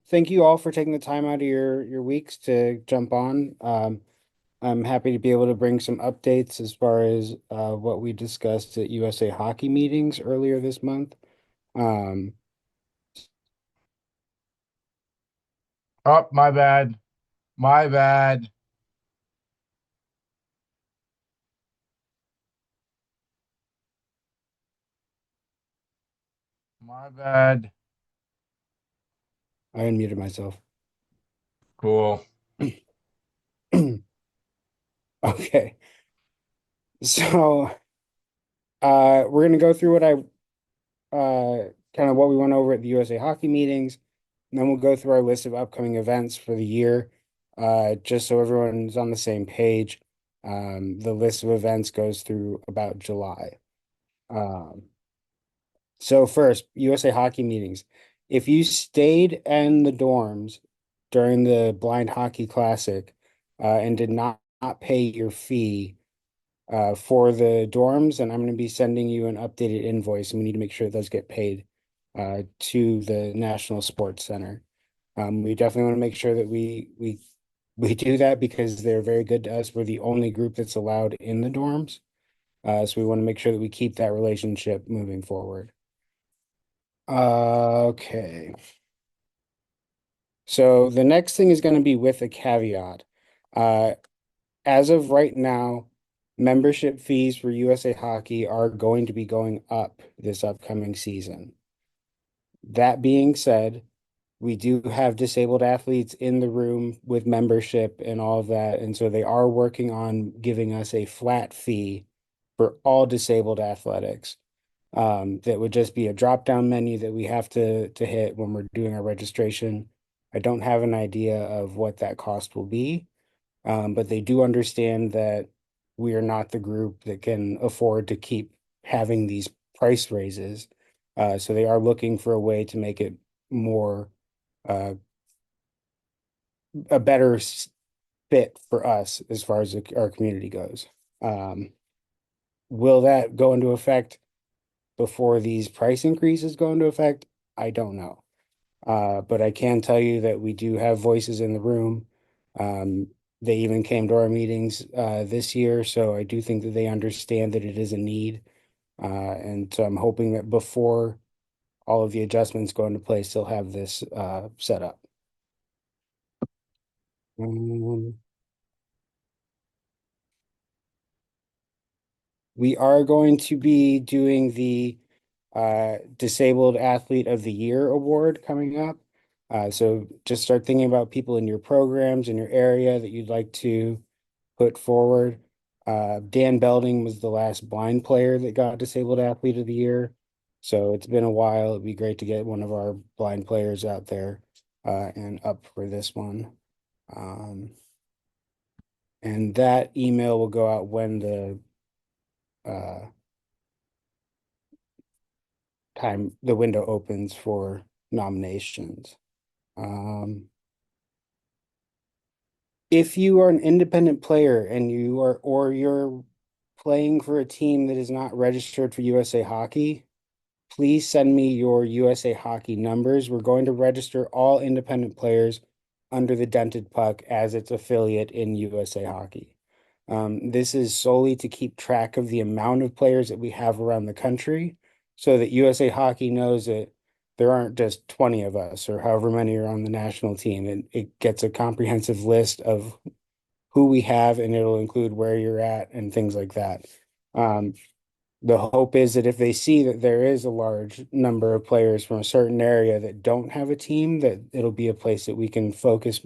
thank you all for taking the time out of your weeks to jump on. I'm happy to be able to bring some updates as far as what we discussed at USA Hockey meetings earlier this month. Um, Oh, my bad. My bad. My bad. I unmuted myself. Cool. Okay, so we're gonna go through what I kind of what we went over at the USA Hockey meetings, and then we'll go through our list of upcoming events for the year, just so everyone's on the same page. The list of events goes through about July. Um, so first, USA Hockey meetings. If you stayed in the dorms during the Blind Hockey Classic, and did not pay your fee for the dorms, and I'm going to be sending you an updated invoice, and we need to make sure those get paid to the National Sports Center. We definitely want to make sure that we do that because they're very good to us. We're the only group that's allowed in the dorms, so we want to make sure that we keep that relationship moving forward. Okay. So the next thing is going to be with a caveat. Uh, as of right now, membership fees for USA Hockey are going to be going up this upcoming season. That being said, we do have disabled athletes in the room with membership and all of that, and so they are working on giving us a flat fee for all disabled athletics. That would just be a drop-down menu that we have to hit when we're doing our registration. I don't have an idea of what that cost will be, but they do understand that we are not the group that can afford to keep having these price raises. So they are looking for a way to make it more uh, a better fit for us as far as our community goes. Um, will that go into effect before these price increases go into effect? I don't know. But I can tell you that we do have voices in the room. Um, they even came to our meetings this year, so I do think that they understand that it is a need. And so I'm hoping that before all of the adjustments go into place, they'll have this set up. Um, we are going to be doing the Disabled Athlete of the Year award coming up. So just start thinking about people in your programs in your area that you'd like to put forward. Dan Belding was the last blind player that got Disabled Athlete of the Year. So it's been a while. It'd be great to get one of our blind players out there and up for this one. Um, and that email will go out when the uh, the window opens for nominations. Um, if you are an independent player and you are or you're playing for a team that is not registered for USA Hockey, please send me your USA Hockey numbers. We're going to register all independent players under the Dented Puck as its affiliate in USA Hockey. This is solely to keep track of the amount of players that we have around the country so that USA Hockey knows that there aren't just 20 of us or however many are on the national team. It gets a comprehensive list of who we have, and it'll include where you're at and things like that. Um, the hope is that if they see that there is a large number of players from a certain area that don't have a team, that it'll be a place that we can focus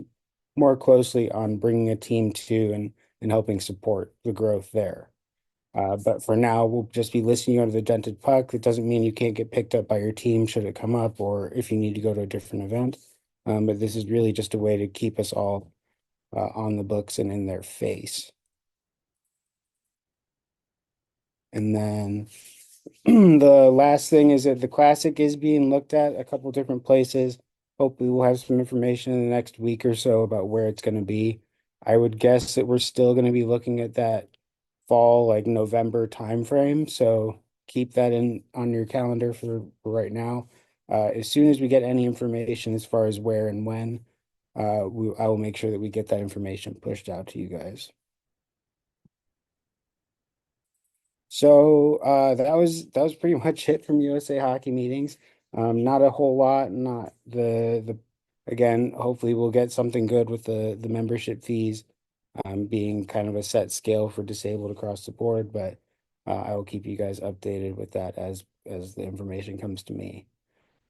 more closely on bringing a team to and helping support the growth there. But for now, we'll just be listing you under the dented puck. It doesn't mean you can't get picked up by your team should it come up or if you need to go to a different event. But this is really just a way to keep us all on the books and in their face. And then the last thing is that the classic is being looked at a couple different places. Hopefully, we'll have some information in the next week or so about where it's going to be. I would guess that we're still going to be looking at that fall, like November timeframe. So keep that in on your calendar for right now. As soon as we get any information as far as where and when, I will make sure that we get that information pushed out to you guys. So that was pretty much it from USA Hockey meetings. Not a whole lot, not the again, hopefully we'll get something good with the membership fees being kind of a set scale for disabled across the board, but I will keep you guys updated with that as the information comes to me.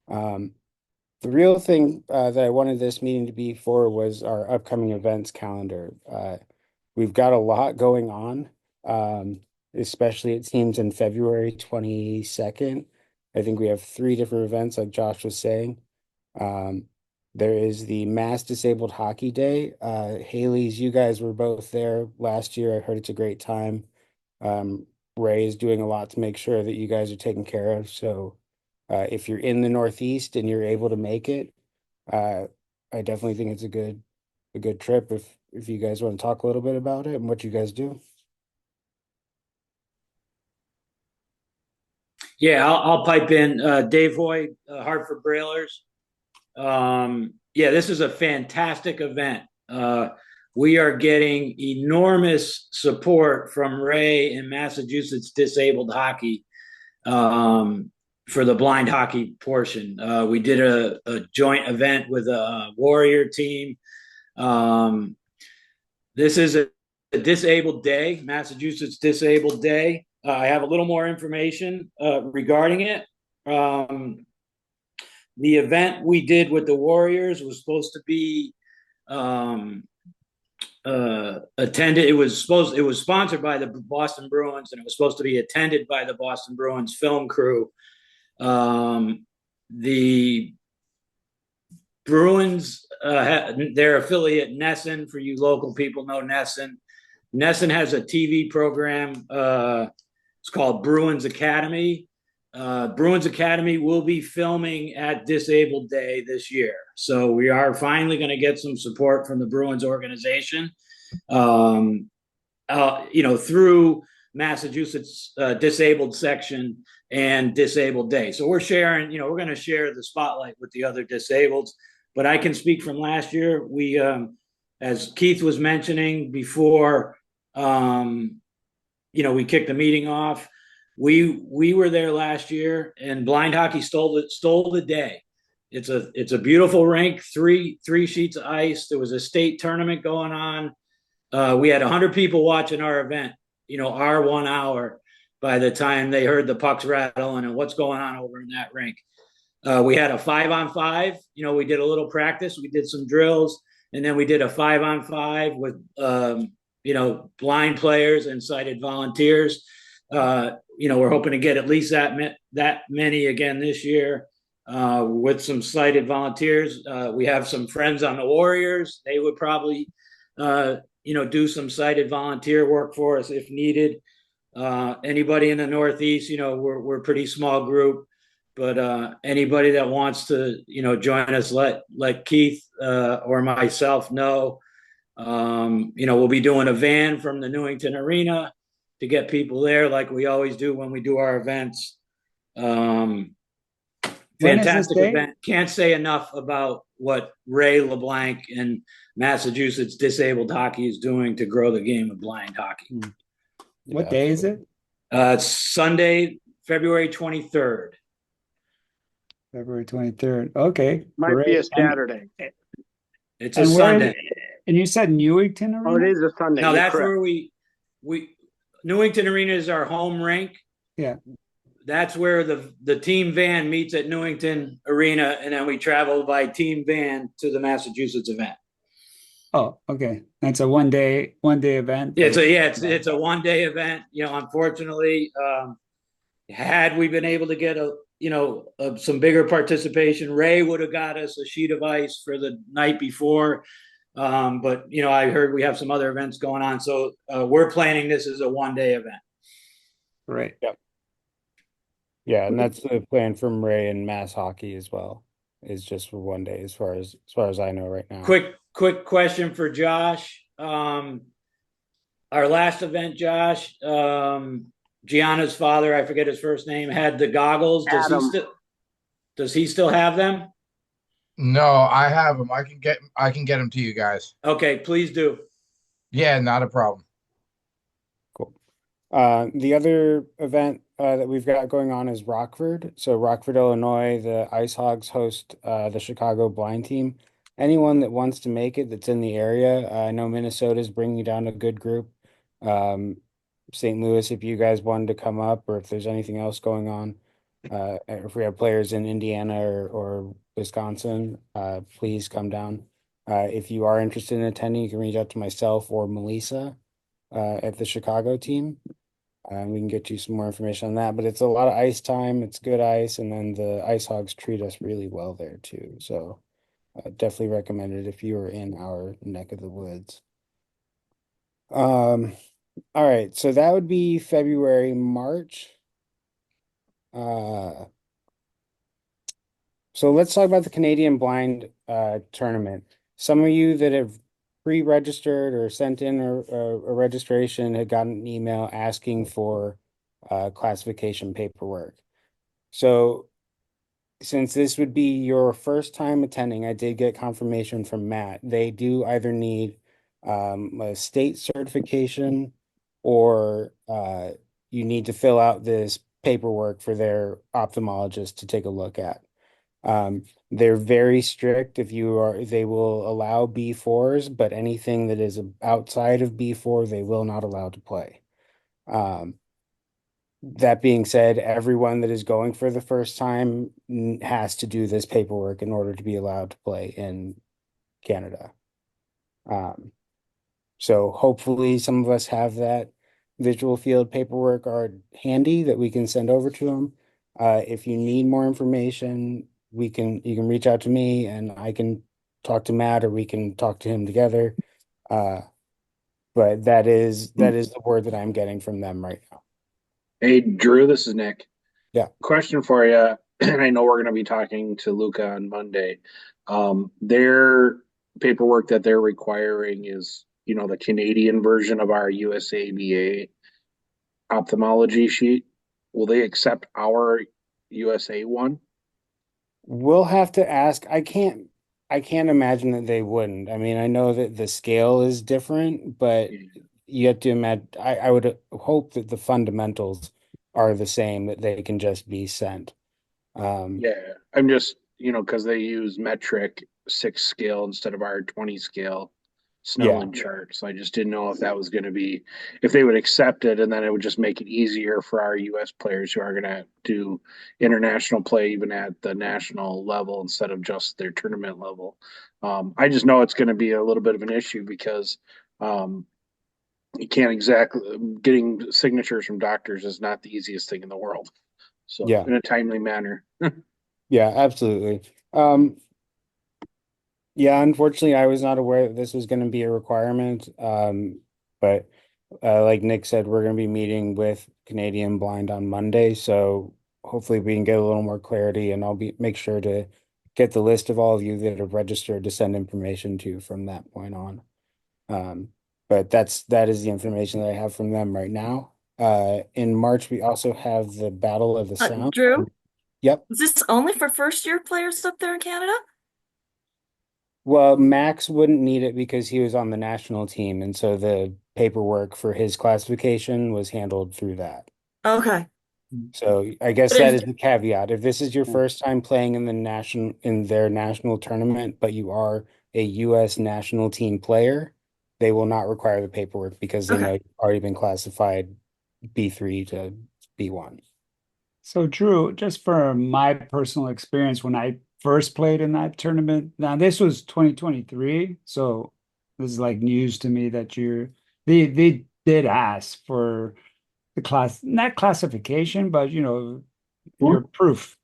Um, the real thing that I wanted this meeting to be for was our upcoming events calendar. We've got a lot going on, especially it seems in February 22nd. I think we have three different events, like Josh was saying. Um, there is the Mass Disabled Hockey Day. Haley's, you guys were both there last year. I heard it's a great time. Ray is doing a lot to make sure that you guys are taken care of. So if you're in the Northeast and you're able to make it, uh, I definitely think it's a good trip if you guys want to talk a little bit about it and what you guys do. Yeah, I'll pipe in. Dave Hoy, Hartford Brailers. Yeah, this is a fantastic event. We are getting enormous support from Ray and Massachusetts Disabled Hockey for the blind hockey portion. We did a joint event with a Warrior team. This is a disabled day, Massachusetts Disabled Day. I have a little more information regarding it. The event we did with the Warriors was supposed to be attended. It was sponsored by the Boston Bruins, and it was supposed to be attended by the Boston Bruins film crew. The Bruins, their affiliate NESN, for you local people know NESN. NESN has a TV program. It's called Bruins Academy. Bruins Academy will be filming at Disabled Day this year. So we are finally going to get some support from the Bruins organization, through Massachusetts Disabled Section and Disabled Day. So we're sharing, we're going to share the spotlight with the other disableds. But I can speak from last year. We, as Keith was mentioning before, we kicked the meeting off. We were there last year, and blind hockey stole the day. It's a beautiful rink, three sheets of ice. There was a state tournament going on. We had 100 people watching our event. Our 1 hour. By the time they heard the pucks rattling and what's going on over in that rink, we had a 5-on-5. We did a little practice. We did some drills, and then we did a 5-on-5 with blind players and sighted volunteers. We're hoping to get at least that many again this year with some sighted volunteers. We have some friends on the Warriors. They would probably, do some sighted volunteer work for us if needed. Anybody in the Northeast, we're a pretty small group, but anybody that wants to, join us, let Keith or myself know. We'll be doing a van from the Newington Arena to get people there, like we always do when we do our events. Fantastic event. Can't say enough about what Ray LeBlanc and Massachusetts Disabled Hockey is doing to grow the game of blind hockey. What day is it? It's Sunday, February 23rd. February 23rd. Okay. Might great. be a Saturday. It's a Sunday. And you said Newington Arena? Oh, it is a Sunday. No, You're that's correct. where we Newington Arena is our home rink. Yeah. That's where the team van meets at Newington Arena, and then we travel by team van to the Massachusetts event. Oh, okay. That's a one day event. It's a 1-day event. Unfortunately, had we been able to get some bigger participation, Ray would have got us a sheet of ice for the night before. But I heard we have some other events going on, so we're planning this as a 1-day event. Right. Yep. Yeah, and that's the plan from Ray and Mass Hockey as well. Is just for 1 day, as far as I know right now. Quick question for Josh. Our last event, Josh, Gianna's father, I forget his first name, had the goggles. Does Adam. he still? Does he still have them? No, I have them. I can get them to you guys. Okay, please do. Yeah, not a problem. Cool. The other event that we've got going on is Rockford. So Rockford, Illinois, the Ice Hogs host the Chicago blind team. Anyone that wants to make it that's in the area, I know Minnesota's bringing down a good group. St. Louis, if you guys wanted to come up, or if there's anything else going on, if we have players in Indiana or Wisconsin, please come down. If you are interested in attending, you can reach out to myself or Melissa at the Chicago team. We can get you some more information on that, but it's a lot of ice time. It's good ice, and then the Ice Hogs treat us really well there too. So definitely recommend it if you are in our neck of the woods. All right, so that would be February, March. So let's talk about the Canadian Blind tournament. Some of you that have pre-registered or sent in a registration had gotten an email asking for classification paperwork. So since this would be your first time attending, I did get confirmation from Matt. They do either need a state certification or you need to fill out this paperwork for their ophthalmologist to take a look at. They're very strict if you are, they will allow B4s, but anything that is outside of B4, they will not allow to play. That being said, everyone that is going for the first time has to do this paperwork in order to be allowed to play in Canada. So hopefully some of us have that visual field paperwork are handy that we can send over to them. If you need more information, you can reach out to me and I can talk to Matt or we can talk to him together. But that is the word that I'm getting from them right now. Hey, Drew, this is Nick. Yeah. Question for you, and I know we're going to be talking to Luca on Monday. Their paperwork that they're requiring is, the Canadian version of our USABA ophthalmology sheet. Will they accept our USA one? We'll have to ask. I can't imagine that they wouldn't. I mean, I know that the scale is different, but you have to imagine, I would hope that the fundamentals are the same, that they can just be sent. Yeah, I'm just, because they use metric 6 scale instead of our 20 scale Snellen chart. So I just didn't know if that was going to be, if they would accept it, and then it would just make it easier for our US players who are going to do international play even at the national level instead of just their tournament level. I just know it's going to be a little bit of an issue because you can't exactly, getting signatures from doctors is not the easiest thing in the world. So Yeah. in a timely manner. Yeah, absolutely. Yeah, unfortunately, I was not aware that this was going to be a requirement. But like Nick said, we're going to be meeting with Canadian Blind on Monday, so hopefully we can get a little more clarity, and I'll make sure to get the list of all of you that have registered to send information to from that point on. But that is the information that I have from them right now. In March, we also have the Battle of the Sound. Drew, Yep. is this only for first-year players up there in Canada? Well, Max wouldn't need it because he was on the national team, and so the paperwork for his classification was handled through that. Okay. So I guess But that if- is the caveat. If this is your first time playing in their national tournament, but you are a US national team player, they will not require the paperwork because they know you've already been classified B3 to B1. So Drew, just for my personal experience, when I first played in that tournament, now this was 2023, so this is like news to me that they did ask for the class, not classification, but your proof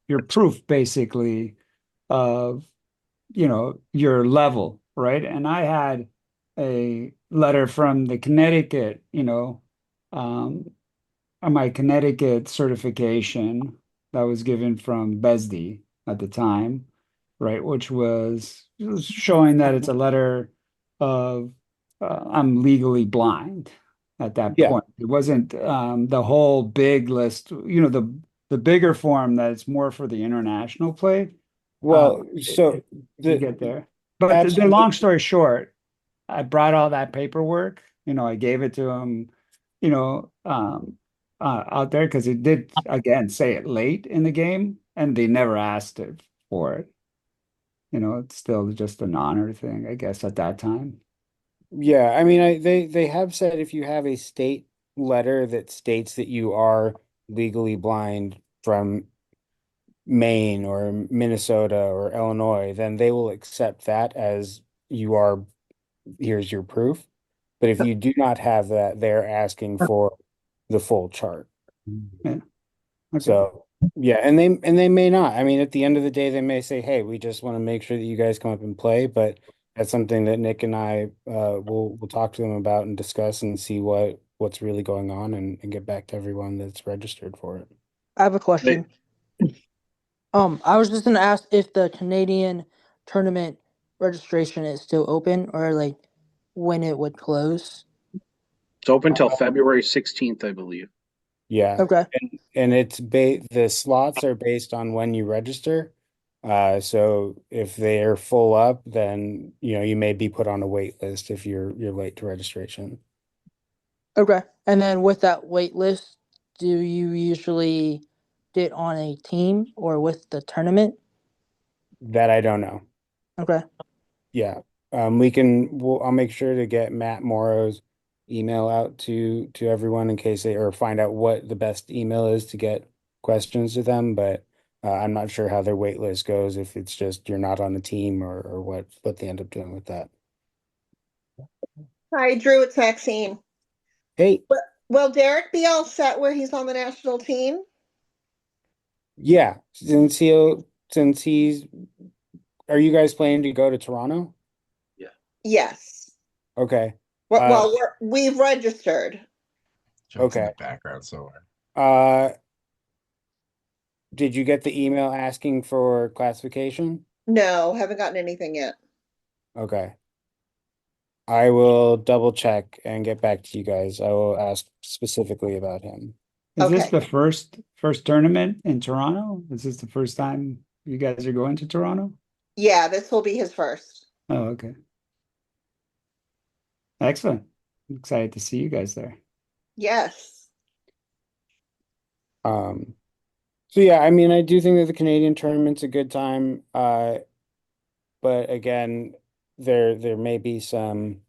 basically of your level, right? And I had a letter from the Connecticut, on my Connecticut certification that was given from BESD at the time, right? Which was showing that it's a letter of I'm legally blind at that Yeah. point. It wasn't the whole big list, the the bigger form that it's more for the international play. Well, to so the get there. But the absolutely. long story short, I brought all that paperwork. I gave it to him. Out there because it did again say it late in the game, and they never asked it for it. It's still just an honor thing, I guess, at that time. Yeah, I mean, they have said if you have a state letter that states that you are legally blind from Maine or Minnesota or Illinois, then they will accept that as you are, here's your proof. But if you do not have that, they're asking for the full chart. Yeah. Okay. So yeah, and they may not. I mean, at the end of the day, they may say, "Hey, we just want to make sure that you guys come up and play." But that's something that Nick and I will talk to them about and discuss and see what's really going on and get back to everyone that's registered for it. I have a question. I was just gonna ask if the Canadian tournament registration is still open or like when it would close. It's open till February 16th, I believe. Yeah, Okay. and the slots are based on when you register. So if they're full up, then you may be put on a wait list if you're late to registration. Okay. And then with that wait list, do you usually get on a team or with the tournament? That I don't know. Okay. Yeah. I'll make sure to get Matt Morrow's email out to everyone in case or find out what the best email is to get questions to them, but I'm not sure how their wait list goes, if it's just you're not on the team or what they end up doing with that. Hi, Drew, it's Maxine. Hey, Will Derek be all set where he's on the national team? yeah, since he's are you guys planning to go to Toronto? Yes. Okay. Well, we've registered. Jumps in Okay. the background somewhere. Did you get the email asking for classification? No, haven't gotten anything yet. Okay. I will double check and get back to you guys. I will ask specifically about him. Is this Okay. the first tournament in Toronto? Is this the first time you guys are going to Toronto? Yeah, this will be his first. Oh, okay. Excellent. I'm excited to see you guys there. Yes. So yeah, I mean, I do think that the Canadian tournament's a good time. But again, there may be some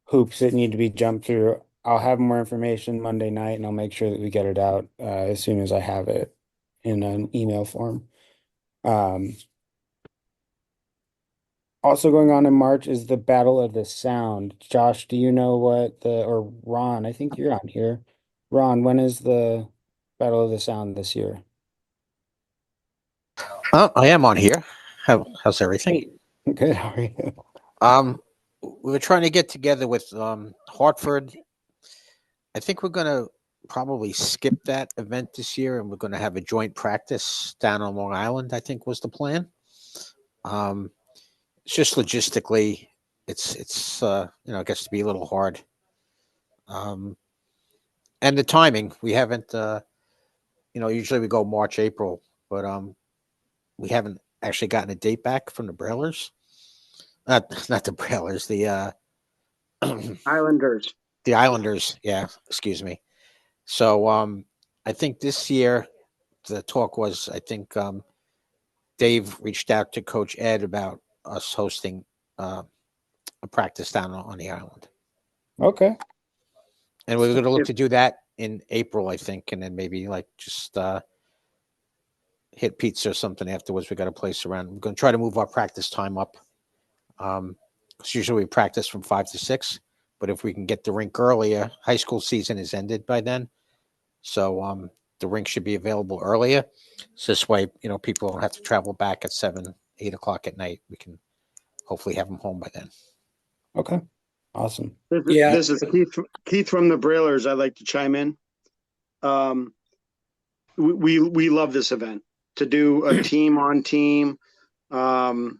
hoops that need to be jumped through. I'll have more information Monday night, and I'll make sure that we get it out as soon as I have it in an email form. Also going on in March is the Battle of the Sound. Josh, do you know or Ron, I think you're on here. Ron, when is the Battle of the Sound this year? I am on here. How's everything? Good, how are you? We were trying to get together with Hartford. I think we're going to probably skip that event this year, and we're going to have a joint practice down on Long Island, I think was the plan. It's just logistically, it's it gets to be a little hard. And the timing, we haven't, usually we go March, April, but we haven't actually gotten a date back from the Brailers. Not the Brailers, the Islanders. the Islanders. Yeah, excuse me. So I think this year the talk was, I think Dave reached out to Coach Ed about us hosting a practice down on the island. Okay. And we're going to look to do that in April, I think, and then maybe like just hit pizza or something afterwards. We got a place around. We're going to try to move our practice time up. Because usually we practice from 5 to 6, but if we can get the rink earlier, high school season is ended by then. So the rink should be available earlier. So this way, people don't have to travel back at 7, 8 o'clock at night. We can hopefully have them home by then. Okay. Awesome. Yeah. This is Keith from the Brailers. I'd like to chime in. We love this event. To do a team on team, doing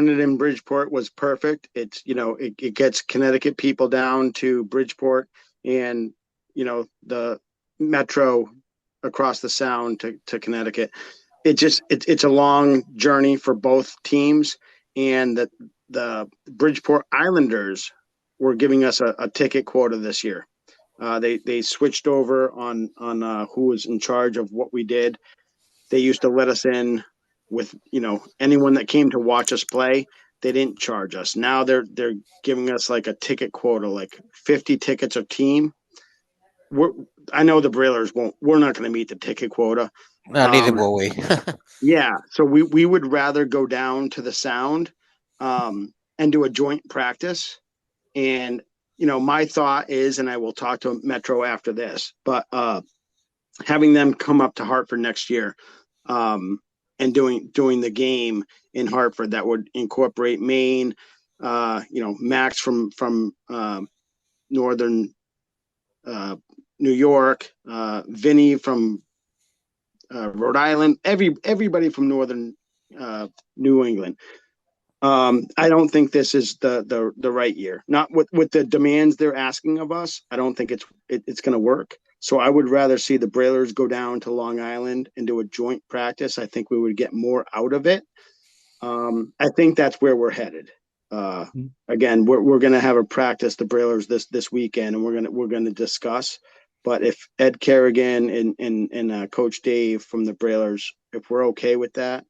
it in Bridgeport was perfect. It's it gets Connecticut people down to Bridgeport, and the metro across the Sound to Connecticut. It's a long journey for both teams, and the Bridgeport Islanders were giving us a ticket quota this year. They switched over on who was in charge of what we did. They used to let us in with, anyone that came to watch us play. They didn't charge us. Now they're giving us like a ticket quota, like 50 tickets a team. I know the Brailers we're not going to meet the ticket quota. No, neither will we. Yeah. So we would rather go down to the Sound and do a joint practice. And, my thought is, and I will talk to Metro after this, but having them come up to Hartford next year and doing the game in Hartford that would incorporate Maine, Max from northern New York, Vinny from Rhode Island, everybody from northern New England. I don't think this is the right year. Not with the demands they're asking of us. I don't think it's going to work. So I would rather see the Brailers go down to Long Island and do a joint practice. I think we would get more out of it. I think that's where we're headed. Again, we're going to have a practice, the Brailers this weekend, and we're going to discuss. But if Ed Kerrigan and Coach Dave from the Brailers, if we're okay with that,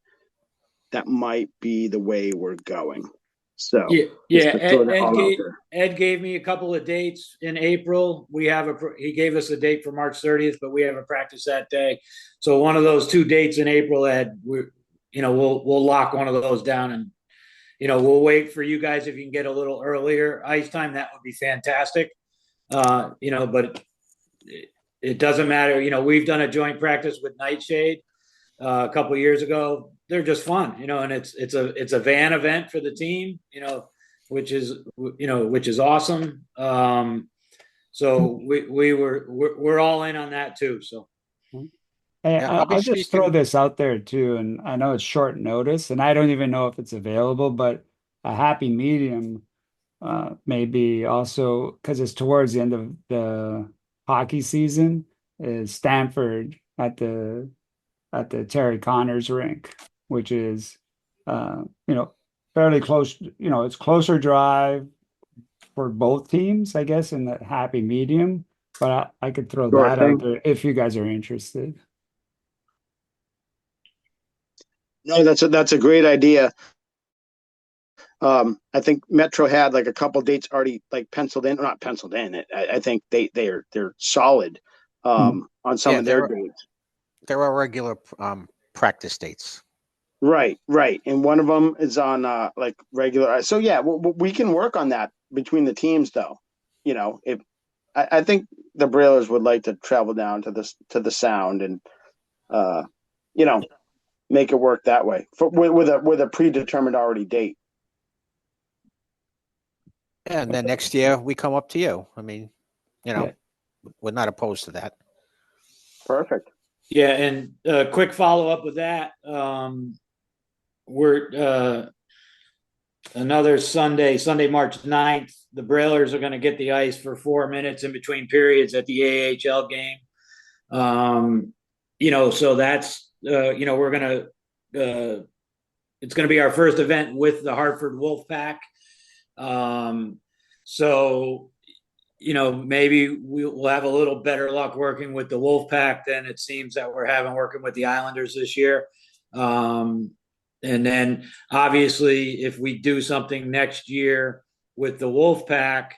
that might be the way we're going. So Ed gave me a couple of dates in April. He gave us a date for March 30th, but we have a practice that day. So one of those 2 dates in April, Ed, we'll lock one of those down, and we'll wait for you guys if you can get a little earlier ice time. That would be fantastic. But it doesn't matter. We've done a joint practice with Nightshade a couple of years ago. They're just fun, and it's a van event for the team, which is awesome. So we're all in on that too. So. Hey, Yeah, I'll just throw this out there too, and I know it's short notice, and I don't even know if it's available, but a happy medium maybe also, because it's towards the end of the hockey season, is Stanford at the Terry Connors rink, which is fairly close. It's closer drive for both teams, I guess, in the happy medium. But I could throw that out there if you guys are interested. No, that's a great idea. I think Metro had like a couple dates already like penciled in, or not penciled in. I think they're solid on some of their dates. There are regular practice dates. Right. And one of them is on like regular. So yeah, we can work on that between the teams though. If I think the Brailers would like to travel down to the Sound and make it work that way with a predetermined already date. Yeah, and then next year we come up to you. I mean, we're not opposed to that. Perfect. Yeah, and quick follow up with that. We're another Sunday, March 9th. The Brailers are going to get the ice for 4 minutes in between periods at the AHL game. So that's we're going to it's going to be our first event with the Hartford Wolfpack. So maybe we'll have a little better luck working with the Wolfpack than it seems that we're having working with the Islanders this year. And then obviously if we do something next year with the Wolfpack,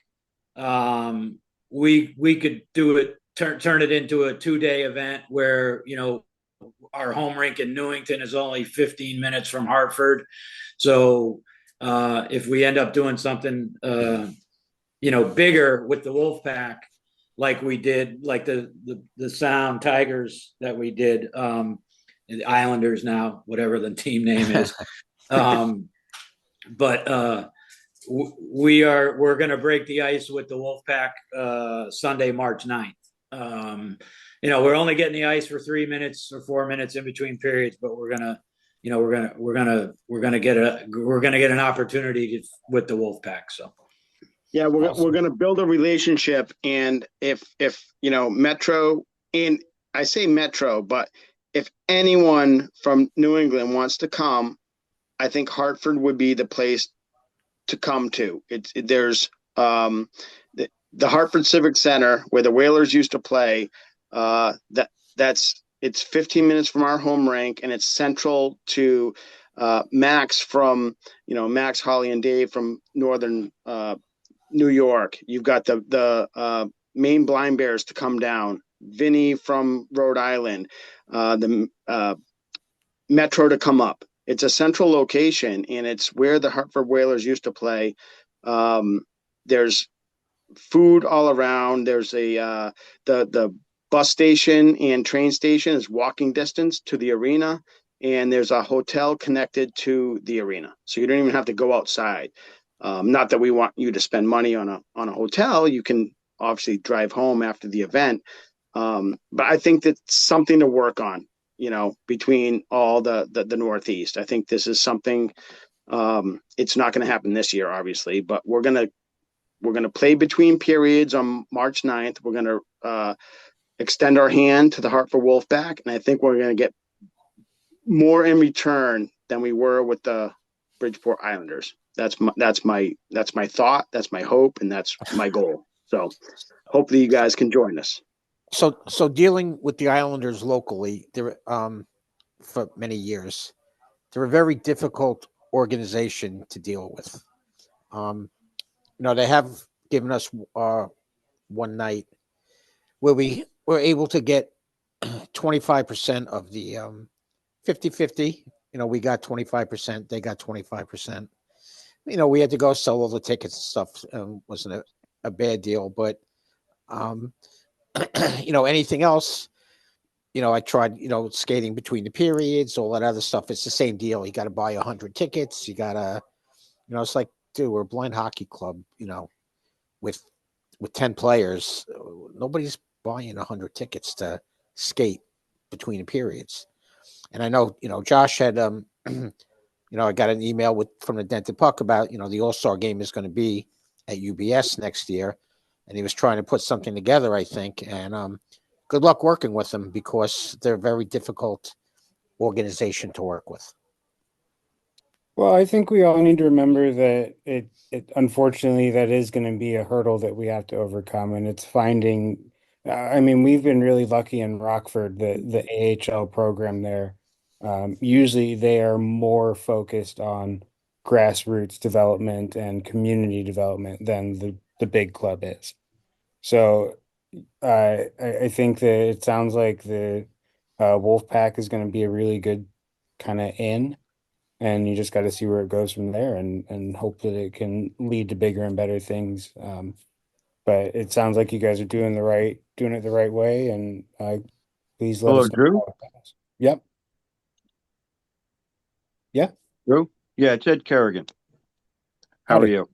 we could do it, turn it into a 2-day event where, our home rink in Newington is only 15 minutes from Hartford. So if we end up doing something, bigger with the Wolfpack, like we did, like the Sound Tigers that we did, the Islanders now, whatever the team name is. But we're going to break the ice with the Wolfpack Sunday, March 9th. We're only getting the ice for 3 minutes or 4 minutes in between periods, but we're gonna get an opportunity with the Wolfpack. So. Yeah, we're going to build a relationship, and if Metro, and I say Metro, but if anyone from New England wants to come, I think Hartford would be the place to come to. There's the Hartford Civic Center where the Whalers used to play. It's 15 minutes from our home rink, and it's central to Max Max, Holly, and Dave from Northern New York. You've got the Maine Blind Bears to come down. Vinny from Rhode Island, the Metro to come up. It's a central location, and it's where the Hartford Whalers used to play. There's food all around. There's the bus station and train station is walking distance to the arena, and there's a hotel connected to the arena, so you don't even have to go outside. Not that we want you to spend money on a hotel. You can obviously drive home after the event. But I think that's something to work on, between all the Northeast. I think this is something, it's not going to happen this year, obviously, but we're going to play between periods on March 9th. We're going to extend our hand to the Hartford Wolfpack, and I think we're going to get more in return than we were with the Bridgeport Islanders. That's my thought. That's my hope, and that's my goal. So hopefully you guys can join us. So dealing with the Islanders locally, they're for many years, they're a very difficult organization to deal with. They have given us one night where we were able to get 25% of the 50-50. We got 25%, they got 25%. We had to go sell all the tickets and stuff. Wasn't a bad deal, but anything else, I tried, skating between the periods, all that other stuff. It's the same deal. You got to buy 100 tickets. You got to, it's like, dude, we're a blind hockey club, with 10 players. Nobody's buying 100 tickets to skate between the periods. And I know, Josh had, I got an email from the Dented Puck about, the All-Star game is going to be at UBS next year. And he was trying to put something together, I think. And good luck working with them, because they're a very difficult organization to work with. Well, I think we all need to remember that it unfortunately, that is going to be a hurdle that we have to overcome. And it's finding, we've been really lucky in Rockford, the AHL program there. Usually they are more focused on grassroots development and community development than the big club is. So I think that it sounds like the Wolfpack is going to be a really good kind of in, and you just got to see where it goes from there, and hope that it can lead to bigger and better things. But it sounds like you guys are doing it the right way, and please let Hello, us know Drew. how it goes. Yep. Yeah. Drew? Yeah, it's Ed Kerrigan. How are Howdy. you?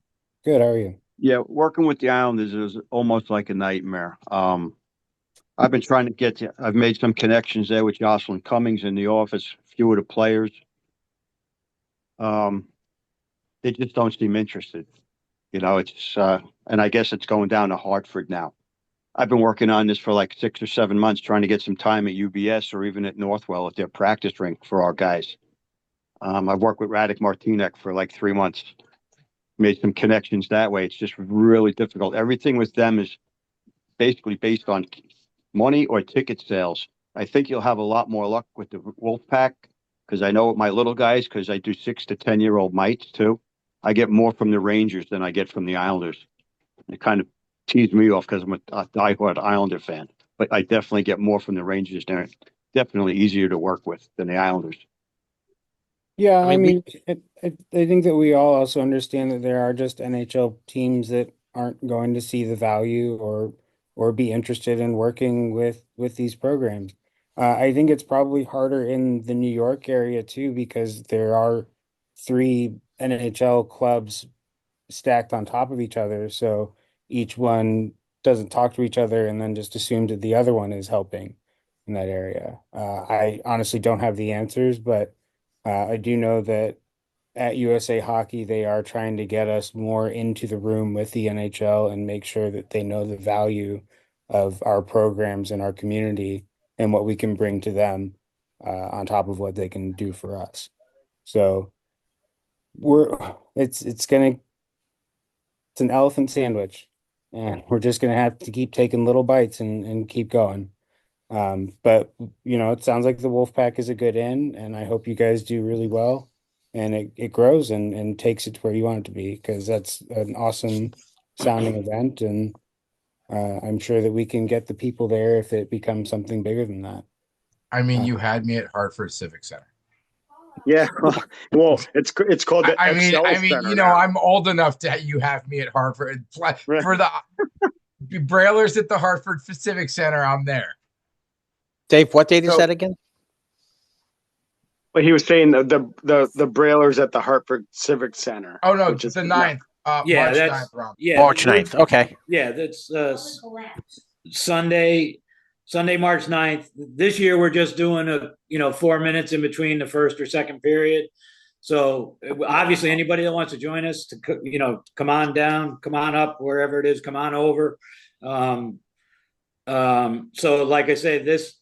Good. How are you? Yeah, working with the Islanders is almost like a nightmare. I've been trying to I've made some connections there with Jocelyn Cummings in the office, a few of the players. They just don't seem interested. It's and I guess it's going down to Hartford now. I've been working on this for like 6 or 7 months, trying to get some time at UBS or even at Northwell at their practice rink for our guys. I've worked with Radek Martinek for like 3 months, made some connections that way. It's just really difficult. Everything with them is basically based on money or ticket sales. I think you'll have a lot more luck with the Wolfpack, because I know my little guys, because I do 6 to 10-year-old mites too. I get more from the Rangers than I get from the Islanders. It kind of teased me off because I'm a diehard Islander fan, but I definitely get more from the Rangers. They're definitely easier to work with than the Islanders. Yeah, I mean, I think that we all also understand that there are just NHL teams that aren't going to see the value or be interested in working with these programs. I think it's probably harder in the New York area too, because there are 3 NHL clubs stacked on top of each other. So each one doesn't talk to each other and then just assume that the other one is helping in that area. I honestly don't have the answers, but I do know that at USA Hockey, they are trying to get us more into the room with the NHL and make sure that they know the value of our programs and our community, and what we can bring to them on top of what they can do for us. So it's an elephant sandwich, and we're just gonna have to keep taking little bites and keep going. But it sounds like the Wolfpack is a good in, and I hope you guys do really well and it grows and takes it to where you want it to be, because that's an awesome sounding event, and I'm sure that we can get the people there if it becomes something bigger than that. I mean, you had me at Hartford Civic Center. Yeah. Well, it's called the I mean, Excel Center you know, now. I'm old enough to you have me at Hartford for the Brailers at the Hartford Civic Center. I'm there. Dave, what date is So- that again? But he was saying the Brailers at the Hartford Civic Center. Oh no, which is the 9th. Yeah, March that's 9th, Rob. yeah, March 9th. Okay. Yeah, that's Sunday, March 9th. This year we're just doing 4 minutes in between the first or second period. So obviously anybody that wants to join us to come on down, come on up, wherever it is, come on over. So like I say, this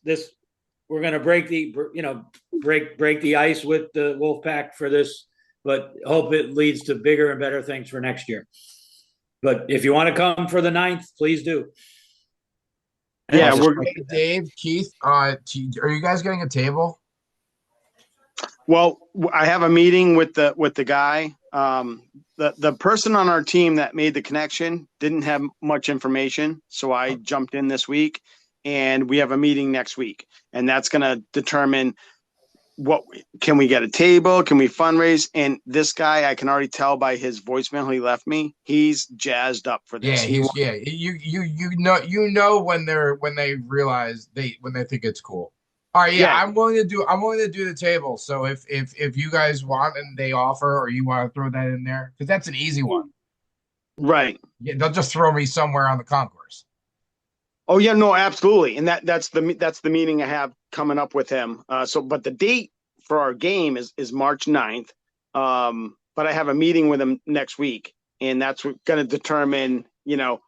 we're going to break the ice with the Wolfpack for this, but hope it leads to bigger and better things for next year. But if you want to come for the 9th, please do. Yeah, Dave, Keith, are you guys getting a table? Well, I have a meeting with the guy. The person on our team that made the connection didn't have much information, so I jumped in this week, and we have a meeting next week, and that's going to determine can we get a table, can we fundraise, and this guy, I can already tell by his voicemail he left me, he's jazzed up for this. You know when they realize when they think it's cool. All right, yeah. I'm willing to do the table. So if you guys want and they offer, or you want to throw that in there, because that's an easy one, right? Yeah, they'll just throw me somewhere on the concourse. Oh yeah, no, absolutely, and that's the meeting I have coming up with him. But the date for our game is March 9th. But I have a meeting with him next week, and that's going to determine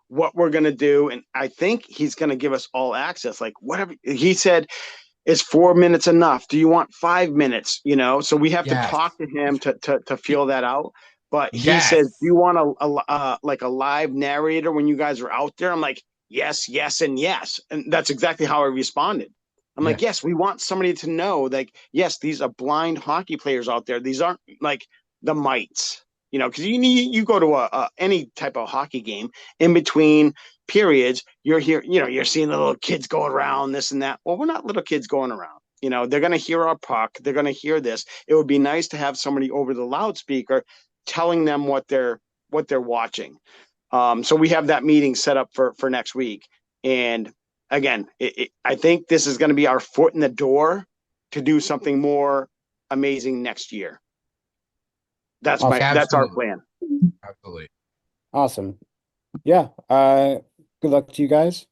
what we're going to do, and I think he's going to give us all access. Like whatever he said. Is 4 minutes enough? Do you want 5 minutes? So we have to talk to him to feel that out. But he says, do you want a live narrator when you guys are out there? I'm like, yes, yes, and yes. And that's exactly how I responded. I'm like, yes, we want somebody to know, like, yes, these are blind hockey players out there. These aren't like the mites, because you go to any type of hockey game in between periods, you're here, you're seeing the little kids going around this and that. Well, we're not little kids going around. They're going to hear our puck. They're going to hear this. It would be nice to have somebody over the loudspeaker telling them what they're watching. So we have that meeting set up for next week. And again, I think this is going to be our foot in the door to do something more amazing next year. That's that's our plan. Absolutely. Awesome. Yeah. Good luck to you guys,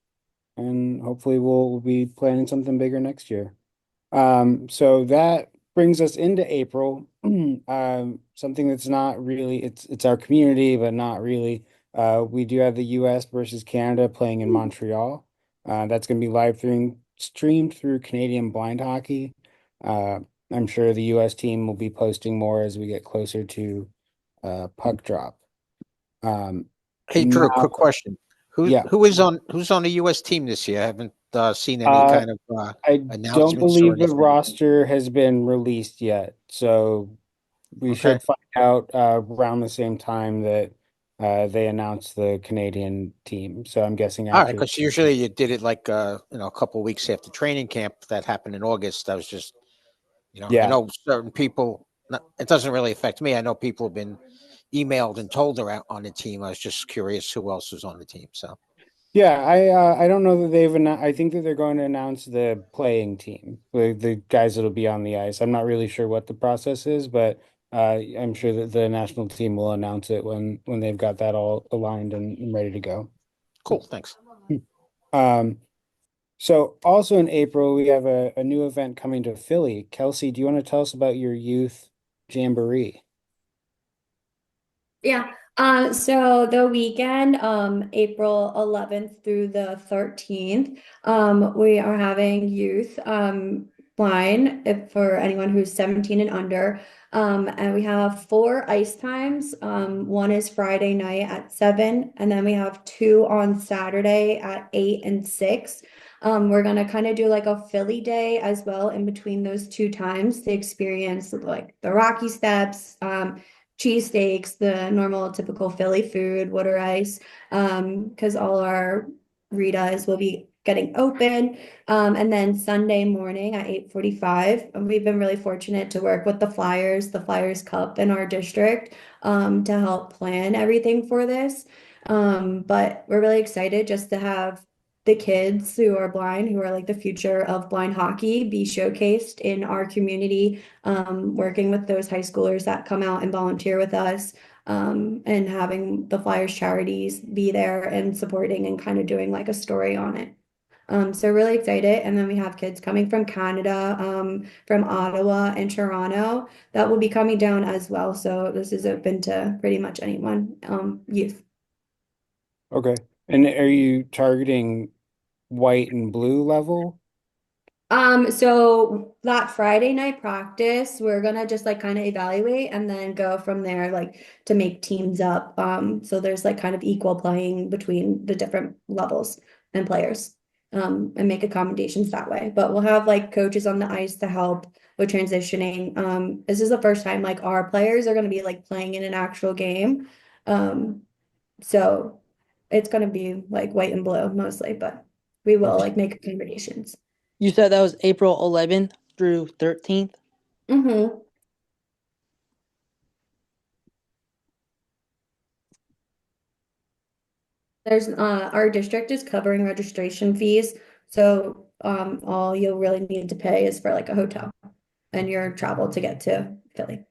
and hopefully we'll be planning something bigger next year. So that brings us into April. Something that's not really, it's our community, but not really. We do have the US versus Canada playing in Montreal. That's going to be live streamed through Canadian Blind Hockey. I'm sure the US team will be posting more as we get closer to puck drop. Hey, Drew, now- quick question. Who's on the US team this year? I haven't seen any kind of I announcements don't or believe the anything. roster has been released yet, so we should find out around the same time that they announced the Canadian team. So I'm guessing All right, after. because usually you did it like a couple of weeks after training camp. That happened in August. I was just, I know certain people. It doesn't really affect me. I know people have been emailed and told they're out on the team. I was just curious who else was on the team. So Yeah, I don't know that they've announced. I think that they're going to announce the playing team, the guys that'll be on the ice. I'm not really sure what the process is, but I'm sure that the national team will announce it when they've got that all aligned and ready to go. cool. Thanks. So also in April, we have a new event coming to Philly. Kelsey, do you want to tell us about your youth jamboree? Yeah, So the weekend, April 11th through the 13th, we are having youth wine for anyone who's 17 and under. And we have 4 ice times. One is Friday night at 7, and then we have 2 on Saturday at 8 and 6. We're gonna kind of do like a Philly day as well in between those 2 times to experience like the Rocky Steps, cheesesteaks, the normal typical Philly food, water ice, because all our Ritas will be getting open. And then Sunday morning at 8:45, we've been really fortunate to work with the Flyers Cup in our district, to help plan everything for this. But we're really excited just to have the kids who are blind, who are like the future of blind hockey, be showcased in our community, working with those high schoolers that come out and volunteer with us, and having the Flyers charities be there and supporting and kind of doing like a story on it. So really excited. And then we have kids coming from Canada, from Ottawa and Toronto that will be coming down as well. So this is open to pretty much anyone, youth. Okay. And are you targeting white and blue level? So that Friday night practice, we're gonna just like kind of evaluate and then go from there, like to make teams up. So there's like kind of equal playing between the different levels and players, and make accommodations that way. But we'll have like coaches on the ice to help with transitioning. This is the first time like our players are gonna be like playing in an actual game. So it's gonna be like white and blue mostly, but we will like make accommodations. You said that was April 11th through 13th? Mm-hmm. There's our district is covering registration fees, so all you'll really need to pay is for like a hotel and your travel to get to Philly.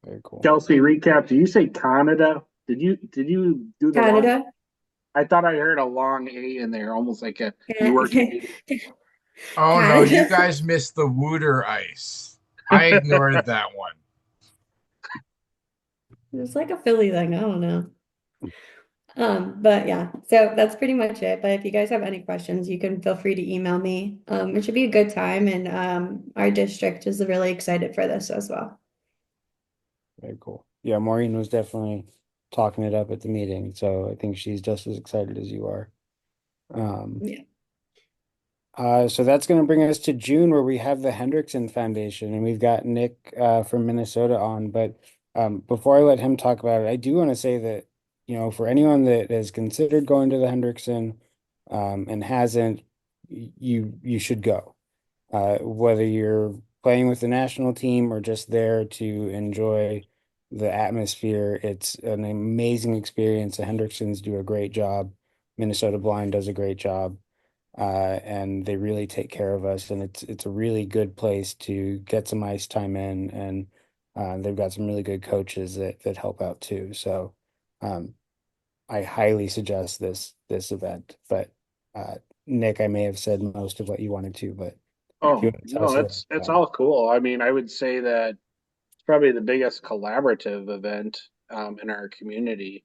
Very cool. Kelsey, recap. Did you say Canada? Did you do the long? Canada. I thought I heard a long A in there, almost like a you were Canadian. Oh no, you guys missed the Wooter ice. I ignored that one. It's like a Philly thing, I don't know. But yeah, so that's pretty much it. But if you guys have any questions, you can feel free to email me. It should be a good time, and our district is really excited for this as well. Very cool. Yeah, Maureen was definitely talking it up at the meeting, so I think she's just as excited as you are. Yeah. So that's going to bring us to June, where we have the Hendrickson Foundation, and we've got Nick from Minnesota on. But before I let him talk about it, I do want to say that, you know, for anyone that has considered going to the Hendrickson and hasn't, you should go. Whether you're playing with the national team or just there to enjoy the atmosphere, it's an amazing experience. The Hendricksons do a great job. Minnesota Blind does a great job. And they really take care of us, and it's a really good place to get some ice time in, and they've got some really good coaches that help out too. So I highly suggest this event. But Nick, I may have said most of what you wanted to, but Oh no, it's all cool. I mean, I would say that it's probably the biggest collaborative event in our community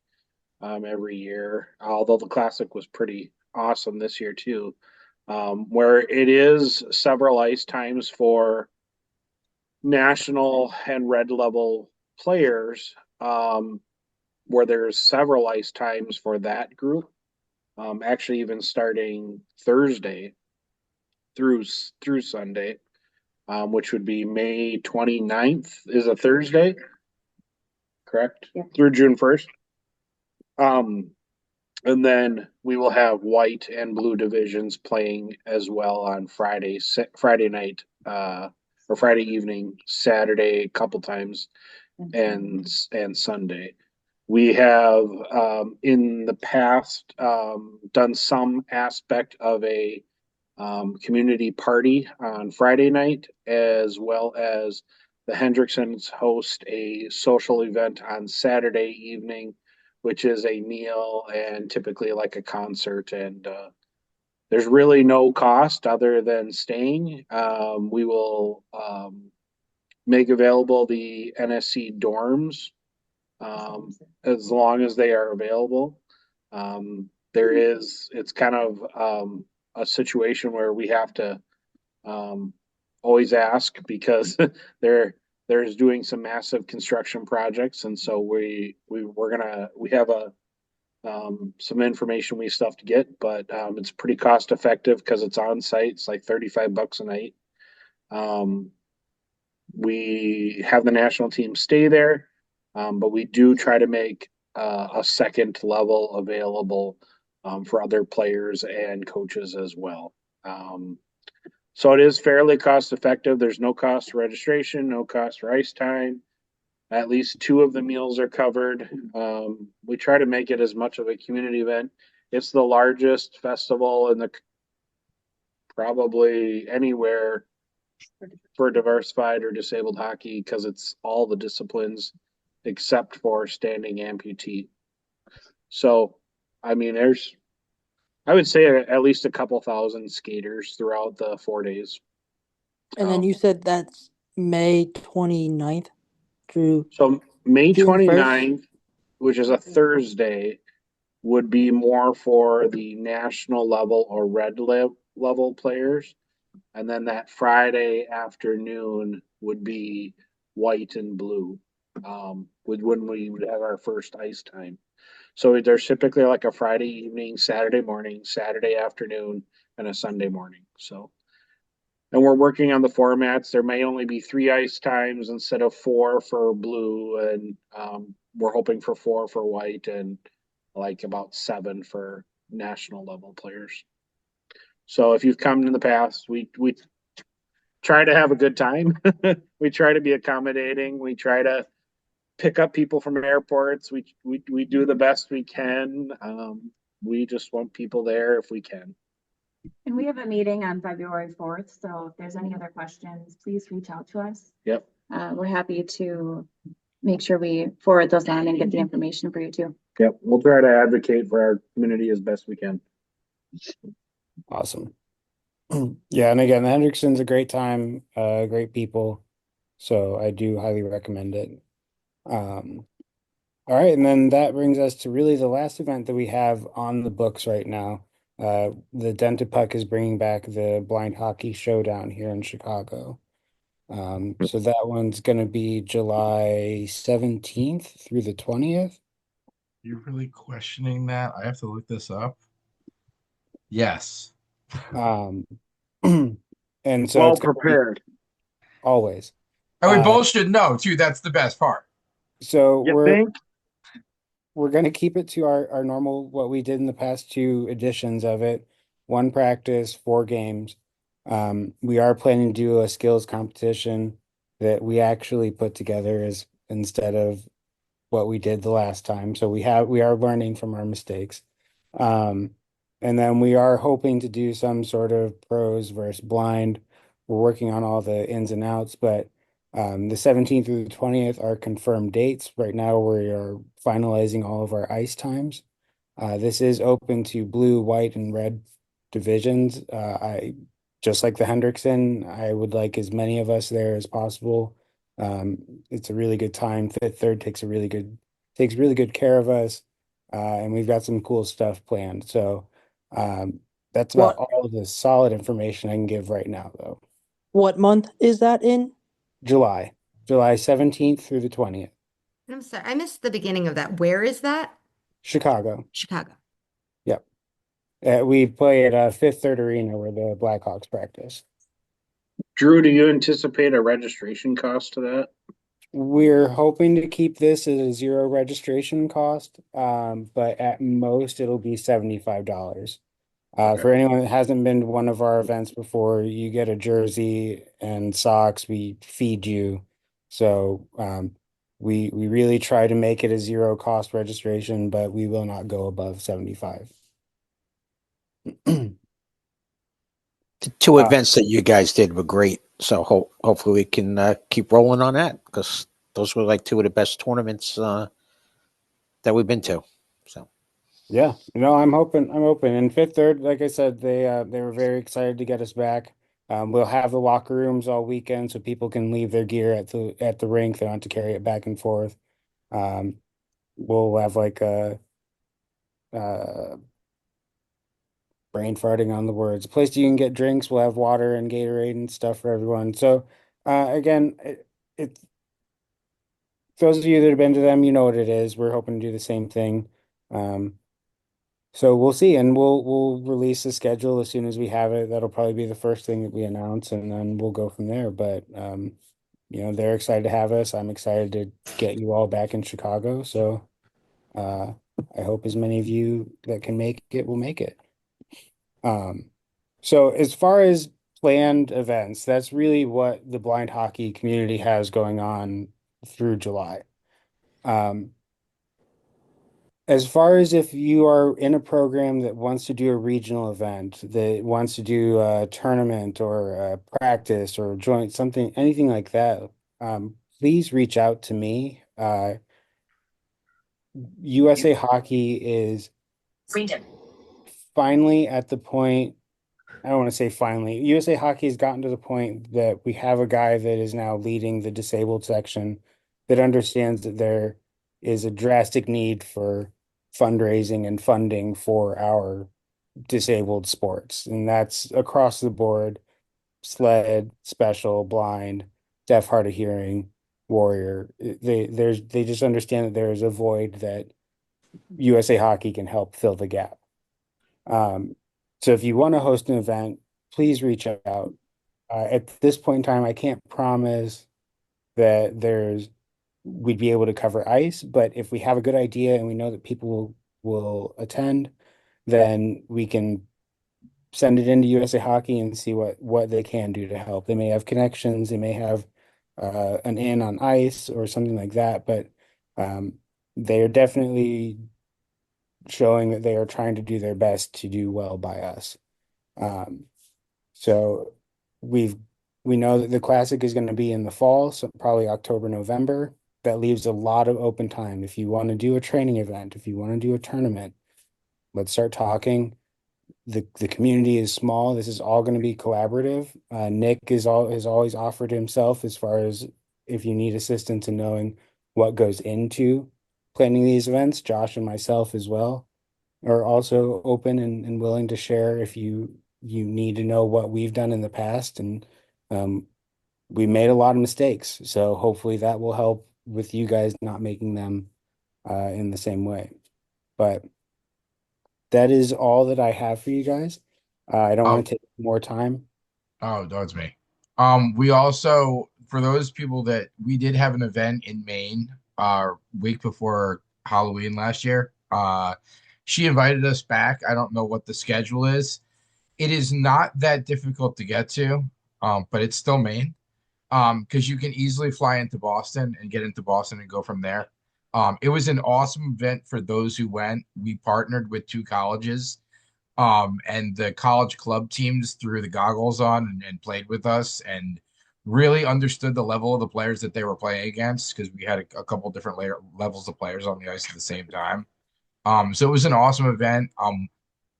every year. Although the classic was pretty awesome this year too, where it is several ice times for national and red level players, where there's several ice times for that group. Actually, even starting Thursday through Sunday, which would be May 29th is a Thursday, correct? Yeah. Through June 1st. And then we will have white and blue divisions playing as well on Friday night, or Friday evening, Saturday a couple times, and Sunday. We have in the past done some aspect of a community party on Friday night, as well as the Hendricksons host a social event on Saturday evening, which is a meal and typically like a concert. And there's really no cost other than staying. We will make available the NSC dorms as long as they are available. It's kind of a situation where we have to always ask because there's doing some massive construction projects, and so we have some information we still have to get, but it's pretty cost effective because it's on site. It's like $35 a night. We have the national team stay there, but we do try to make a second level available for other players and coaches as well. So it is fairly cost effective. There's no cost for registration, no cost for ice time. At least 2 of the meals are covered. We try to make it as much of a community event. It's the largest festival in the probably anywhere for diversified or disabled hockey because it's all the disciplines except for standing amputee. So, I mean, I would say at least a couple thousand skaters throughout the 4 days. And then you said that's May 29th through So May June 1st? 29th, which is a Thursday, would be more for the national level or red level players. And then that Friday afternoon would be white and blue, with when we would have our first ice time. So there's typically like a Friday evening, Saturday morning, Saturday afternoon, and a Sunday morning. So, and we're working on the formats. There may only be 3 ice times instead of 4 for blue, and we're hoping for 4 for white and like about 7 for national level players. So if you've come in the past, we try to have a good time. We try to be accommodating. We try to pick up people from airports. We do the best we can. We just want people there if we can. And we have a meeting on February 4th. So if there's any other questions, please reach out to us. Yep. We're happy to make sure we forward those on and get the information for you too. Yep. We'll try to advocate for our community as best we can. Awesome. Yeah, and again, the Hendrickson's a great time, great people. So I do highly recommend it. All right, and then that brings us to really the last event that we have on the books right now. The Dented Puck is bringing back the Blind Hockey Showdown here in Chicago. So that one's going to be July 17th through the 20th. You're really questioning that? I have to look this up. Yes. And so Well it's gonna be prepared. always. And we both should know too. That's the best part. So You we're think? we're going to keep it to our normal, what we did in the past 2 editions of it. 1 practice, 4 games. We are planning to do a skills competition that we actually put together instead of what we did the last time. So we are learning from our mistakes. And then we are hoping to do some sort of pros versus blind. We're working on all the ins and outs, but the 17th through the 20th are confirmed dates. Right now, we are finalizing all of our ice times. This is open to blue, white, and red divisions. Just like the Hendrickson, I would like as many of us there as possible. It's a really good time. Fifth Third takes really good care of us, and we've got some cool stuff planned. So that's about all of the solid information I can give right now, though. What month is that in? July 17th through the 20th. I'm sorry, I missed the beginning of that. Where is that? Chicago. Chicago. Yep. We play at Fifth Third Arena where the Blackhawks practice. Drew, do you anticipate a registration cost to that? We're hoping to keep this at a 0 registration cost, but at most it'll be $75. For anyone that hasn't been to one of our events before, you get a jersey and socks. We feed you. So we really try to make it a 0 cost registration, but we will not go above 75. The 2 events that you guys did were great. So hopefully we can keep rolling on that because those were like 2 of the best tournaments that we've been to. So. Yeah, I'm hoping. And Fifth Third, like I said, they were very excited to get us back. We'll have the locker rooms all weekend so people can leave their gear at the rink. They don't have to carry it back and forth. we'll have like a brain farting on the words. A place you can get drinks. We'll have water and Gatorade and stuff for everyone. So again, it those of you that have been to them, you know what it is. We're hoping to do the same thing. So we'll see, and we'll release the schedule as soon as we have it. That'll probably be the first thing that we announce, and then we'll go from there. But they're excited to have us. I'm excited to get you all back in Chicago. So I hope as many of you that can make it will make it. So as far as planned events, that's really what the blind hockey community has going on through July. As far as if you are in a program that wants to do a regional event, that wants to do a tournament or a practice or joint something, anything like that, please reach out to me. USA Hockey is finally at the point, I don't want to say finally, USA Hockey has gotten to the point that we have a guy that is now leading the disabled section that understands that there is a drastic need for fundraising and funding for our disabled sports. And that's across the board: sled, special, blind, deaf, hard of hearing, warrior. They just understand that there is a void that USA Hockey can help fill the gap. So if you want to host an event, please reach out. At this point in time, I can't promise that we'd be able to cover ice, but if we have a good idea and we know that people will attend, then we can send it into USA Hockey and see what they can do to help. They may have connections, they may have an in on ice or something like that, but they are definitely showing that they are trying to do their best to do well by us. So we know that the classic is going to be in the fall, so probably October, November. That leaves a lot of open time. If you want to do a training event, if you want to do a tournament, let's start talking. The community is small. This is all going to be collaborative. Nick has always offered himself as far as if you need assistance in knowing what goes into planning these events. Josh and myself as well are also open and willing to share if you need to know what we've done in the past. And we made a lot of mistakes, so hopefully that will help with you guys not making them in the same way. But that is all that I have for you guys. I don't want to take more time. Oh, that's me. We also, for those people that we did have an event in Maine, week before Halloween last year. She invited us back. I don't know what the schedule is. It is not that difficult to get to, but it's still Maine. Because you can easily fly into Boston and get into Boston and go from there. It was an awesome event for those who went. We partnered with 2 colleges, and the college club teams threw the goggles on and played with us and really understood the level of the players that they were playing against, because we had a couple different levels of players on the ice at the same time. So it was an awesome event.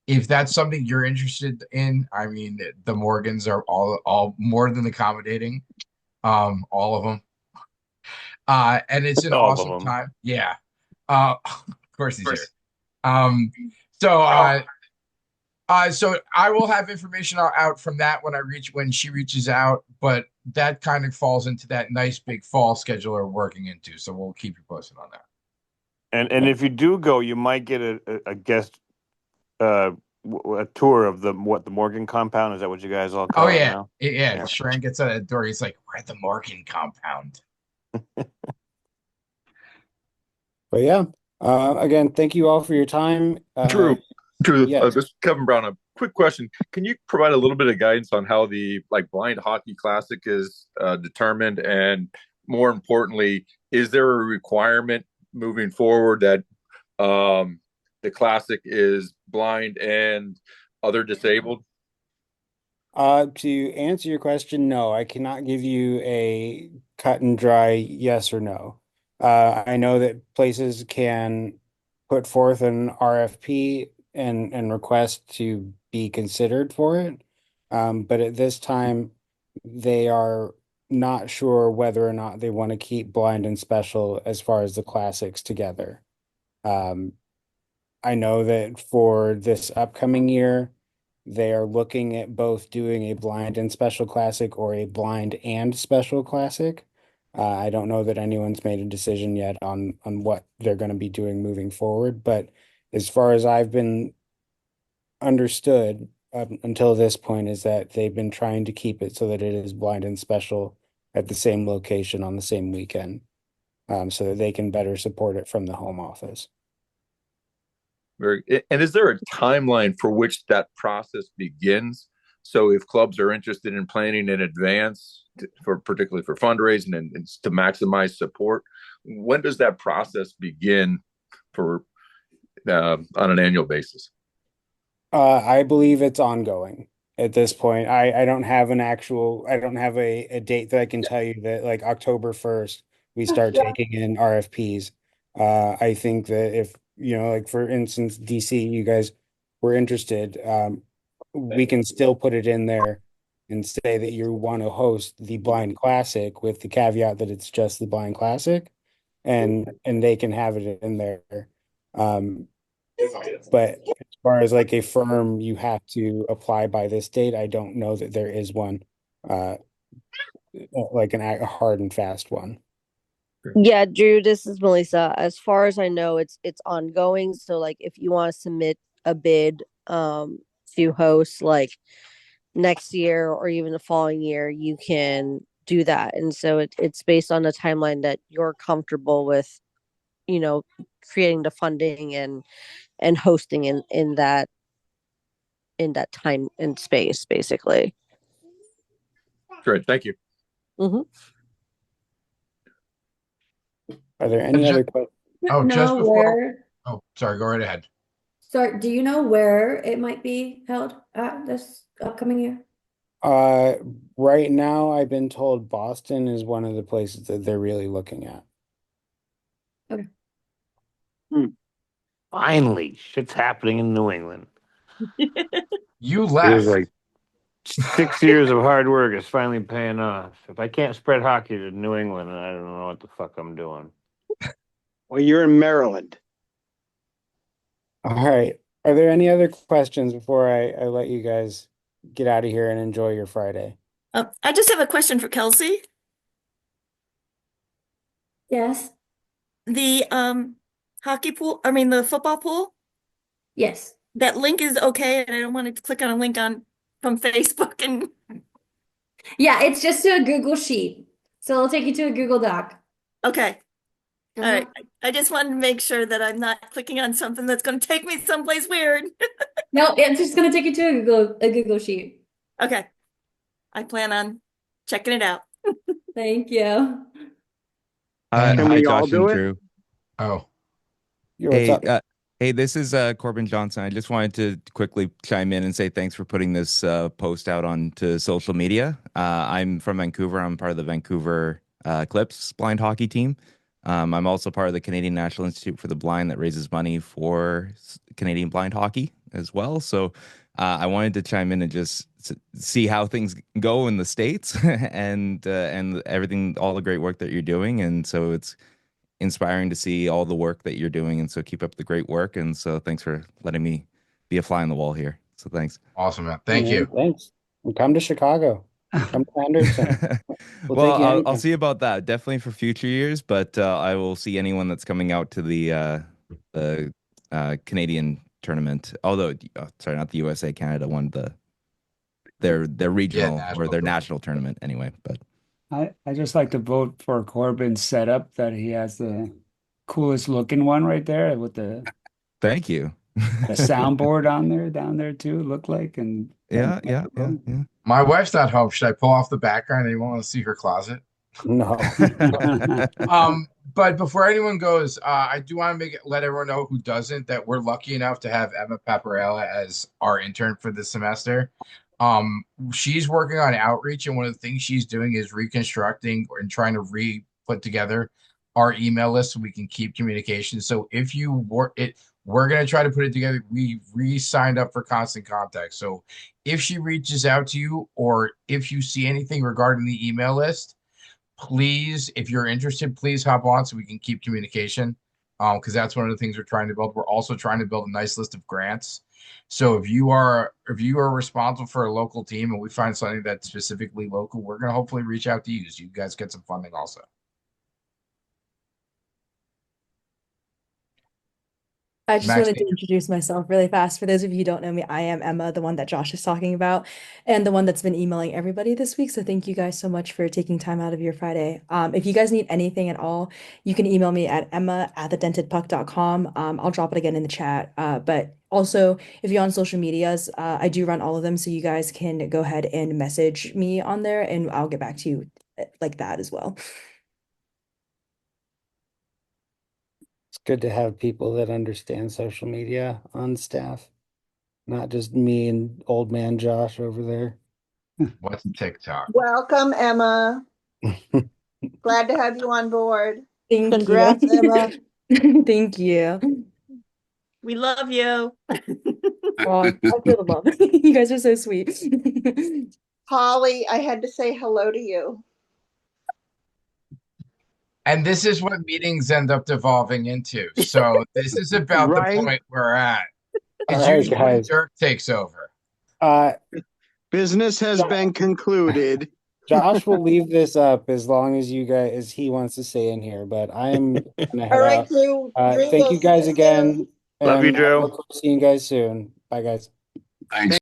If that's something you're interested in, I mean, the Morgans are all more than accommodating. All of them. And it's an awesome time. Yeah. Of course he's here. So I will have information out from that when she reaches out, but that kind of falls into that nice big fall schedule we're working into. So we'll keep you posted on that. And if you do go, you might get a guest a tour of the Morgan compound. Is that what you guys all call it now? Yeah. Sharon gets at the door. He's like, we're at the Morgan compound. But yeah, again, thank you all for your time. Drew, yes. This is Kevin Brown. A quick question: can you provide a little bit of guidance on how the blind hockey classic is determined, and more importantly, is there a requirement moving forward that the classic is blind and other disabled? To answer your question, no, I cannot give you a cut and dry yes or no. I know that places can put forth an RFP and request to be considered for it. But at this time, they are not sure whether or not they want to keep blind and special as far as the classics together. I know that for this upcoming year, they are looking at both doing a blind and special classic or a blind and special classic. I don't know that anyone's made a decision yet on what they're going to be doing moving forward, but as far as I've been understood until this point is that they've been trying to keep it so that it is blind and special at the same location on the same weekend, so that they can better support it from the home office. And is there a timeline for which that process begins? So if clubs are interested in planning in advance, particularly for fundraising and to maximize support, when does that process begin for on an annual basis? I believe it's ongoing at this point. I don't have a date that I can tell you that like October 1st we start taking in RFPs. I think that if, like for instance, DC, you guys were interested, we can still put it in there and say that you want to host the Blind Classic with the caveat that it's just the Blind Classic, and they can have it in there. But as far as like a firm, you have to apply by this date. I don't know that there is one, like a hard and fast one. Yeah, Drew, this is Melissa. As far as I know, it's ongoing. So like if you want to submit a bid to host like next year or even the following year, you can do that. And so it's based on the timeline that you're comfortable with, creating the funding and hosting in that time and space, basically. Great, thank you. Mm-hmm. Are there any other questions? Oh, Know just before. where, Oh, sorry. Go right ahead. sorry, do you know where it might be held at this upcoming year? Right now, I've been told Boston is one of the places that they're really looking at. Okay. Finally, shit's happening in New England. You It left. was like 6 years of hard work is finally paying off. If I can't spread hockey to New England, I don't know what the fuck I'm doing. Well, you're in Maryland. All right. Are there any other questions before I let you guys get out of here and enjoy your Friday? I just have a question for Kelsey. Yes. The the football pool, Yes. that link is okay, and I don't want to click on a link from Facebook and Yeah, it's just a Google sheet. So it'll take you to a Google Doc. okay. All right. I just wanted to make sure that I'm not clicking on something that's going to take me someplace weird. No, it's just gonna take you to a Google sheet. Okay. I plan on checking it out. Thank you. Can Hi, we Josh all do and it? Drew. Oh, What's up? Hey, this is Corbin Johnson. I just wanted to quickly chime in and say thanks for putting this post out onto social media. I'm from Vancouver. I'm part of the Vancouver Eclipse blind hockey team. I'm also part of the Canadian National Institute for the Blind that raises money for Canadian blind hockey as well. So I wanted to chime in and just see how things go in the States and everything, all the great work that you're doing. And so it's inspiring to see all the work that you're doing. And so keep up the great work. And so thanks for letting me be a fly on the wall here. So thanks. awesome, man. Thank you. Thanks. And come to Chicago. Come to Henderson. Well, take you I'll anytime. see about that. Definitely for future years, but I will see anyone that's coming out to the Canadian tournament. Although, sorry, not the USA, Canada won their regional or their national tournament anyway. But I just like to vote for Corbin's setup that he has the coolest looking one right there with the thank you. the soundboard on there down there too, look like and Yeah. My wife's not home. Should I pull off the background? Anyone want to see her closet? No. But before anyone goes, I do want to let everyone know who doesn't that we're lucky enough to have Emma Paparella as our intern for this semester. She's working on outreach, and one of the things she's doing is reconstructing and trying to put together our email list so we can keep communication. So if you work it, we're going to try to put it together. We re-signed up for constant contact. So if she reaches out to you or if you see anything regarding the email list, please, if you're interested, please hop on so we can keep communication. because that's one of the things we're trying to build. We're also trying to build a nice list of grants. So if you are responsible for a local team and we find something that's specifically local, we're going to hopefully reach out to you so you guys get some funding also. I just Max, wanted to introduce myself really fast. For those of you who don't know me, I am Emma, the one that Josh is talking about, and the one that's been emailing everybody this week. So thank you guys so much for taking time out of your Friday. If you guys need anything at all, you can email me at emma@thedentedpuck.com. I'll drop it again in the chat. But also, if you're on social medias, I do run all of them, so you guys can go ahead and message me on there, and I'll get back to you like that as well. It's good to have people that understand social media on staff, not just me and old man Josh over there. What's TikTok? Welcome, Emma. Glad to have you on board. Thank Congrats, you. Emma. Thank you. We love you. Oh, I feel the love. You guys are so sweet. Holly, I had to say hello to you. And this is what meetings end up devolving into. So this is about the point we're at. It's All right, usually when guys. Dirk takes over. Business has been concluded. Josh will leave this up as long as he wants to stay in here, but I'm gonna head All right, out. Drew. Drew, Thank we'll you guys see again. Love you, and I Drew. look forward to seeing you guys soon. Bye, guys. Thanks.